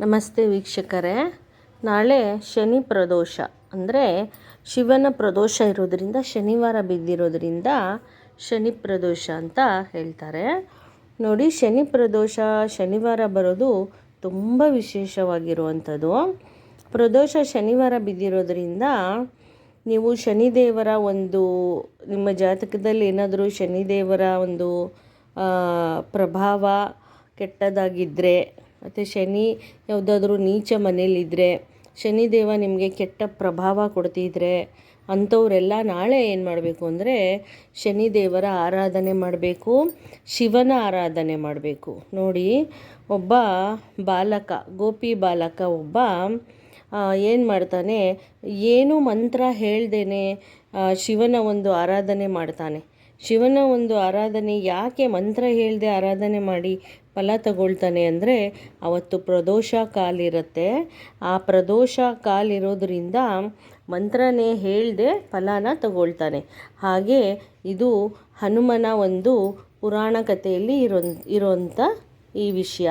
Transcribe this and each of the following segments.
ನಮಸ್ತೆ ವೀಕ್ಷಕರೇ. ನಾಳೆ ಶನಿ ಪ್ರದೋಷ ಅಂದರೆ ಶಿವನ ಪ್ರದೋಷ ಇರೋದರಿಂದ, ಶನಿವಾರ ಬಿದ್ದಿರೋದ್ರಿಂದ ಶನಿ ಪ್ರದೋಷ ಅಂತ ಹೇಳ್ತಾರೆ. ನೋಡಿ, ಶನಿ ಪ್ರದೋಷ ಶನಿವಾರ ಬರೋದು ತುಂಬ ವಿಶೇಷವಾಗಿರುವಂಥದ್ದು. ಪ್ರದೋಷ ಶನಿವಾರ ಬಿದ್ದಿರೋದ್ರಿಂದ ನೀವು ಶನಿದೇವರ ನಿಮ್ಮ ಜಾತಕದಲ್ಲಿ ಏನಾದರೂ ಶನಿದೇವರ ಪ್ರಭಾವ ಕೆಟ್ಟದಾಗಿದ್ದರೆ, ಮತ್ತು ಶನಿ ಯಾವುದಾದ್ರೂ ನೀಚ ಮನೇಲಿದ್ದರೆ, ಶನಿದೇವ ನಿಮಗೆ ಕೆಟ್ಟ ಪ್ರಭಾವ ಕೊಡ್ತಿದ್ರೆ ಅಂಥವರೆಲ್ಲ ನಾಳೆ ಏನು ಮಾಡಬೇಕು ಅಂದರೆ ಶನಿದೇವರ ಆರಾಧನೆ ಮಾಡಬೇಕು, ಶಿವನ ಆರಾಧನೆ ಮಾಡಬೇಕು. ನೋಡಿ, ಒಬ್ಬ ಬಾಲಕ, ಗೋಪಿ ಬಾಲಕ ಒಬ್ಬ ಏನು ಮಾಡ್ತಾನೆ, ಏನು ಮಂತ್ರ ಹೇಳ್ದೇನೆ ಶಿವನ ಆರಾಧನೆ ಮಾಡ್ತಾನೆ. ಶಿವನ ಆರಾಧನೆ ಯಾಕೆ ಮಂತ್ರ ಹೇಳ್ದೆ ಆರಾಧನೆ ಮಾಡಿ ಫಲ ತಗೊಳ್ತಾನೆ ಅಂದರೆ, ಅವತ್ತು ಪ್ರದೋಷ ಕಾಲಿರುತ್ತೆ. ಆ ಪ್ರದೋಷ ಕಾಲಿರೋದ್ರಿಂದ ಮಂತ್ರನೇ ಹೇಳ್ದೆ ಫಲನ ತಗೊಳ್ತಾನೆ. ಹಾಗೆ ಇದು ಹನುಮನ ಪುರಾಣ ಕಥೆಯಲ್ಲಿ ಇರೋಂಥ ಈ ವಿಷಯ.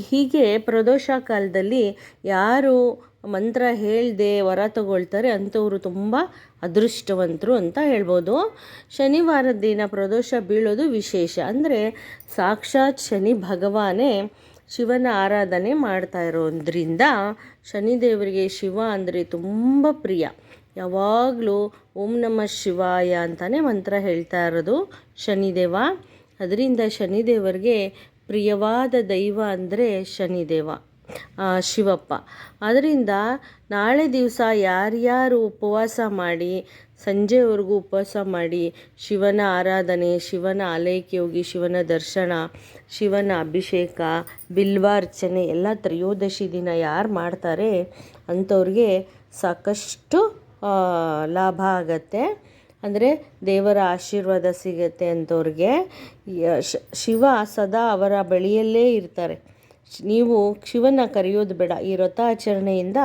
ಹೀಗೆ ಪ್ರದೋಷ ಕಾಲದಲ್ಲಿ ಯಾರು ಮಂತ್ರ ಹೇಳ್ದೆ ವರ ತಗೊಳ್ತಾರೆ ಅಂಥವರು ತುಂಬ ಅದೃಷ್ಟವಂತರು ಅಂತ ಹೇಳ್ಬೋದು. ಶನಿವಾರದ ದಿನ ಪ್ರದೋಷ ಬೀಳೋದು ವಿಶೇಷ. ಅಂದರೆ ಸಾಕ್ಷಾತ್ ಶನಿ ಭಗವಾನೇ ಶಿವನ ಆರಾಧನೆ ಮಾಡ್ತಾ ಇರೋದ್ರಿಂದ ಶನಿದೇವರಿಗೆ ಶಿವ ಅಂದರೆ ತುಂಬ ಪ್ರಿಯ. ಯಾವಾಗಲೂ ಓಂ ನಮಃ ಶಿವಾಯ ಅಂತಲೇ ಮಂತ್ರ ಹೇಳ್ತಾ ಇರೋದು ಶನಿದೇವ. ಅದರಿಂದ ಶನಿದೇವರಿಗೆ ಪ್ರಿಯವಾದ ದೈವ ಅಂದರೆ ಶನಿದೇವ, ಶಿವಪ್ಪ. ಅದರಿಂದ ನಾಳೆ ದಿವಸ ಯಾರ್ಯಾರು ಉಪವಾಸ ಮಾಡಿ ಸಂಜೆವರೆಗೂ ಉಪವಾಸ ಮಾಡಿ ಶಿವನ ಆರಾಧನೆ, ಶಿವನ ಆಲಯಕ್ಕೆ ಹೋಗಿ ಶಿವನ ದರ್ಶನ, ಶಿವನ ಅಭಿಷೇಕ, ಬಿಲ್ವಾರ್ಚನೆ ಎಲ್ಲ ತ್ರಯೋದಶಿ ದಿನ ಯಾರು ಮಾಡ್ತಾರೆ ಅಂಥವ್ರಿಗೆ ಸಾಕಷ್ಟು ಲಾಭ ಆಗತ್ತೆ. ಅಂದರೆ ದೇವರ ಆಶೀರ್ವಾದ ಸಿಗತ್ತೆ ಅಂಥವ್ರಿಗೆ. ಶಿವ ಸದಾ ಅವರ ಬಳಿಯಲ್ಲೇ ಇರ್ತಾರೆ. ನೀವು ಶಿವನ ಕರೆಯೋದು ಬೇಡ. ಈ ವ್ರತಾಚರಣೆಯಿಂದ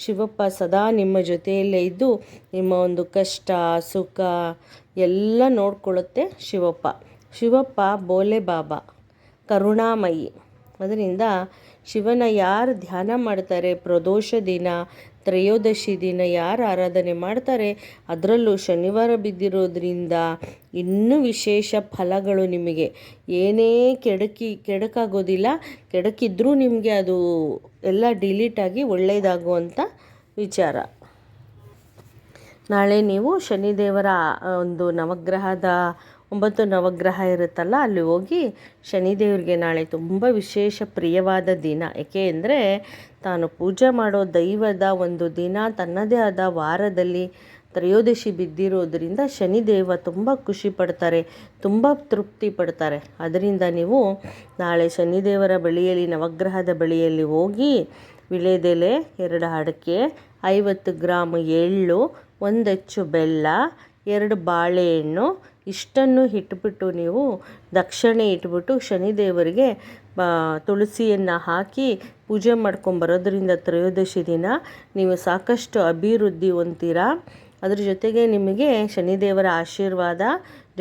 ಶಿವಪ್ಪ ಸದಾ ನಿಮ್ಮ ಜೊತೆಯಲ್ಲೇ ಇದ್ದು ನಿಮ್ಮ ಕಷ್ಟ ಸುಖ ಎಲ್ಲ ನೋಡ್ಕೊಳ್ಳುತ್ತೆ ಶಿವಪ್ಪ. ಶಿವಪ್ಪ ಬೋಲೆ ಬಾಬಾ, ಕರುಣಾಮಯಿ. ಅದರಿಂದ ಶಿವನ ಯಾರು ಧ್ಯಾನ ಮಾಡ್ತಾರೆ, ಪ್ರದೋಷ ದಿನ ತ್ರಯೋದಶಿ ದಿನ ಯಾರು ಆರಾಧನೆ ಮಾಡ್ತಾರೆ, ಅದರಲ್ಲೂ ಶನಿವಾರ ಬಿದ್ದಿರೋದ್ರಿಂದ ಇನ್ನೂ ವಿಶೇಷ ಫಲಗಳು ನಿಮಗೆ. ಏನೇ ಕೆಡಕಾಗೋದಿಲ್ಲ, ಕೆಡಕಿದ್ರೂ ನಿಮಗೆ ಅದು ಎಲ್ಲ ಡಿಲೀಟಾಗಿ ಒಳ್ಳೆಯದಾಗುವಂಥ ವಿಚಾರ. ನಾಳೆ ನೀವು ಶನಿದೇವರ ನವಗ್ರಹದ 9 ನವಗ್ರಹ ಇರುತ್ತಲ್ಲ, ಅಲ್ಲಿ ಹೋಗಿ ಶನಿದೇವರಿಗೆ ನಾಳೆ ತುಂಬ ವಿಶೇಷ ಪ್ರಿಯವಾದ ದಿನ. ಏಕೆ ಅಂದರೆ ತಾನು ಪೂಜೆ ಮಾಡೋ ದೈವದ ದಿನ ತನ್ನದೇ ಆದ ವಾರದಲ್ಲಿ ತ್ರಯೋದಶಿ ಬಿದ್ದಿರೋದ್ರಿಂದ ಶನಿದೇವ ತುಂಬ ಖುಷಿ ಪಡ್ತಾರೆ, ತುಂಬ ತೃಪ್ತಿ ಪಡ್ತಾರೆ. ಅದರಿಂದ ನೀವು ನಾಳೆ ಶನಿದೇವರ ಬಳಿಯಲ್ಲಿ, ನವಗ್ರಹದ ಬಳಿಯಲ್ಲಿ ಹೋಗಿ ವಿಳೆದೆಲೆ, 2 ಅಡಿಕೆ, 50 ಗ್ರಾಮ್ ಎಳ್ಳು, 1 ಅಚ್ಚು ಬೆಲ್ಲ, 2 ಬಾಳೆಹಣ್ಣು ಇಷ್ಟನ್ನು ಇಟ್ಬಿಟ್ಟು ನೀವು ದಕ್ಷಿಣೆ ಇಟ್ಬಿಟ್ಟು ಶನಿದೇವರಿಗೆ ತುಳಸಿಯನ್ನು ಹಾಕಿ ಪೂಜೆ ಮಾಡ್ಕೊಂಬರೋದ್ರಿಂದ ತ್ರಯೋದಶಿ ದಿನ ನೀವು ಸಾಕಷ್ಟು ಅಭಿವೃದ್ಧಿ ಹೊಂದ್ತೀರ. ಅದ್ರ ಜೊತೆಗೆ ನಿಮಗೆ ಶನಿದೇವರ ಆಶೀರ್ವಾದ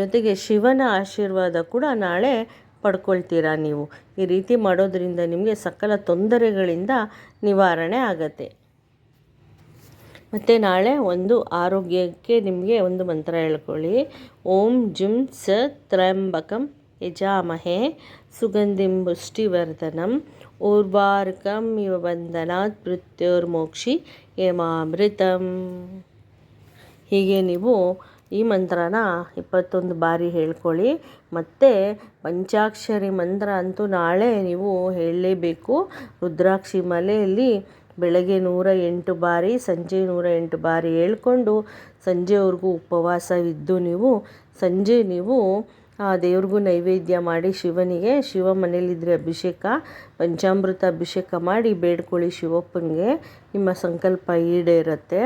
ಜೊತೆಗೆ ಶಿವನ ಆಶೀರ್ವಾದ ಕೂಡ ನಾಳೆ ಪಡ್ಕೊಳ್ತೀರಾ ನೀವು. ಈ ರೀತಿ ಮಾಡೋದ್ರಿಂದ ನಿಮಗೆ ಸಕಲ ತೊಂದರೆಗಳಿಂದ ನಿವಾರಣೆ ಆಗತ್ತೆ. ಮತ್ತು ನಾಳೆ ಆರೋಗ್ಯಕ್ಕೆ ನಿಮಗೆ ಮಂತ್ರ ಹೇಳ್ಕೊಳ್ಳಿ. ಓಂ ಜುಂ ಸ ತ್ರ್ಯಂಬಕಂ ಯಜಾಮಹೇ ಸುಗಂಧಿಂ ಪುಷ್ಟಿವರ್ಧನಂ ಉರ್ವಾರುಕಂ ಇವ ಬಂಧನಾತ್ ಮೃತ್ಯುರ್ಮೋಕ್ಷಿ ಯಮಾಮೃತಂ. ಹೀಗೆ ನೀವು ಈ ಮಂತ್ರನ 21 ಬಾರಿ ಹೇಳ್ಕೊಳ್ಳಿ. ಮತ್ತು ಪಂಚಾಕ್ಷರಿ ಮಂತ್ರ ಅಂತೂ ನಾಳೆ ನೀವು ಹೇಳಲೇಬೇಕು. ರುದ್ರಾಕ್ಷಿ ಮಲೆಯಲ್ಲಿ ಬೆಳಗ್ಗೆ 108 ಬಾರಿ, ಸಂಜೆ 108 ಬಾರಿ ಹೇಳ್ಕೊಂಡು ಸಂಜೆವರೆಗೂ ಉಪವಾಸವಿದ್ದು ಸಂಜೆ ನೀವು ದೇವ್ರಿಗೂ ನೈವೇದ್ಯ ಮಾಡಿ ಶಿವನಿಗೆ, ಶಿವ ಮನೇಲಿದ್ದರೆ ಅಭಿಷೇಕ, ಪಂಚಾಮೃತ ಅಭಿಷೇಕ ಮಾಡಿ ಬೇಡ್ಕೊಳ್ಳಿ ಶಿವಪ್ಪನಿಗೆ. ನಿಮ್ಮ ಸಂಕಲ್ಪ ಈಡೇರುತ್ತೆ.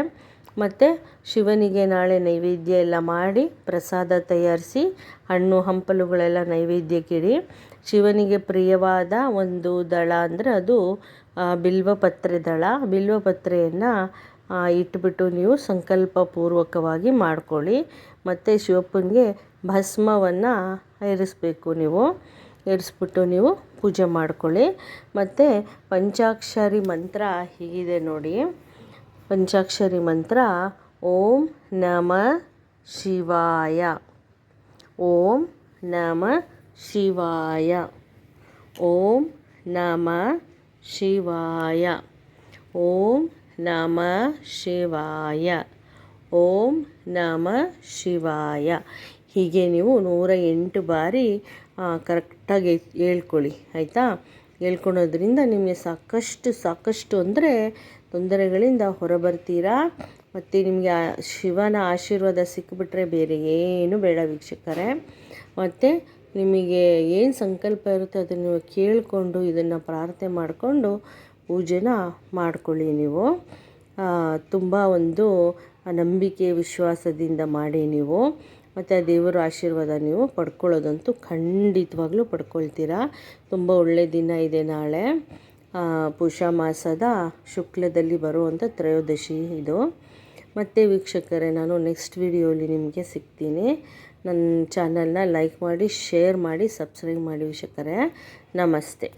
ಮತ್ತು ಶಿವನಿಗೆ ನಾಳೆ ನೈವೇದ್ಯ ಎಲ್ಲ ಮಾಡಿ ಪ್ರಸಾದ ತಯಾರಿಸಿ ಹಣ್ಣು ಹಂಪಲುಗಳೆಲ್ಲ ನೈವೇದ್ಯಕ್ಕಿಡಿ. ಶಿವನಿಗೆ ಪ್ರಿಯವಾದ ದಳ ಅಂದರೆ ಅದು ಬಿಲ್ವಪತ್ರೆ ದಳ. ಬಿಲ್ವಪತ್ರೆಯನ್ನು ಇಟ್ಬಿಟ್ಟು ನೀವು ಸಂಕಲ್ಪಪೂರ್ವಕವಾಗಿ ಮಾಡ್ಕೊಳ್ಳಿ. ಮತ್ತು ಶಿವಪ್ಪನಿಗೆ ಭಸ್ಮವನ್ನು ಏರಿಸ್ಬೇಕು. ಏರಿಸ್ಬಿಟ್ಟು ನೀವು ಪೂಜೆ ಮಾಡ್ಕೊಳ್ಳಿ. ಮತ್ತು ಪಂಚಾಕ್ಷರಿ ಮಂತ್ರ ಹೀಗಿದೆ ನೋಡಿ. ಪಂಚಾಕ್ಷರಿ ಮಂತ್ರ ಓಂ ನಮಃ ಶಿವಾಯ, ಓಂ ನಮಃ ಶಿವಾಯ, ಓಂ ನಮಃ ಶಿವಾಯ, ಓಂ ನಮಃ ಶಿವಾಯ, ಓಂ ನಮಃ ಶಿವಾಯ. ಹೀಗೆ ನೀವು 108 ಬಾರಿ ಕರೆಕ್ಟಾಗಿ ಹೇಳ್ಕೊಳ್ಳಿ, ಆಯಿತಾ? ಹೇಳ್ಕೊಳೋದ್ರಿಂದ ನಿಮಗೆ ಸಾಕಷ್ಟು ಅಂದರೆ ತೊಂದರೆಗಳಿಂದ ಹೊರಬರ್ತೀರಾ. ಮತ್ತು ನಿಮಗೆ ಶಿವನ ಆಶೀರ್ವಾದ ಸಿಕ್ಕಿಬಿಟ್ರೆ ಬೇರೆ ಏನು ಬೇಡ ವೀಕ್ಷಕರೇ. ಮತ್ತು ನಿಮಗೆ ಏನು ಸಂಕಲ್ಪ ಇರುತ್ತೆ ಅದನ್ನು ನೀವು ಕೇಳಿಕೊಂಡು ಇದನ್ನು ಪ್ರಾರ್ಥನೆ ಮಾಡಿಕೊಂಡು ಪೂಜೆನ ಮಾಡ್ಕೊಳ್ಳಿ. ನೀವು ತುಂಬ ಒಂದು ನಂಬಿಕೆ ವಿಶ್ವಾಸದಿಂದ ಮಾಡಿ ನೀವು. ಮತ್ತು ಆ ದೇವರ ಆಶೀರ್ವಾದ ನೀವು ಪಡ್ಕೊಳ್ಳೋದಂತೂ ಖಂಡಿತವಾಗ್ಲೂ ಪಡ್ಕೊಳ್ತೀರಾ. ತುಂಬ ಒಳ್ಳೆಯ ದಿನ ಇದೆ ನಾಳೆ, ಪುಷ ಮಾಸದ ಶುಕ್ಲದಲ್ಲಿ ಬರುವಂಥ ತ್ರಯೋದಶಿ ಇದು. ಮತ್ತು ವೀಕ್ಷಕರೇ, ನಾನು ನೆಕ್ಸ್ಟ್ ವಿಡಿಯೋಲಿ ನಿಮಗೆ ಸಿಗ್ತೀನಿ. ನನ್ನ ಚಾನಲ್ನ ಲೈಕ್ ಮಾಡಿ, ಶೇರ್ ಮಾಡಿ, ಸಬ್ಸ್ಕ್ರೈಬ್ ಮಾಡಿ ವೀಕ್ಷಕರೇ. ನಮಸ್ತೆ.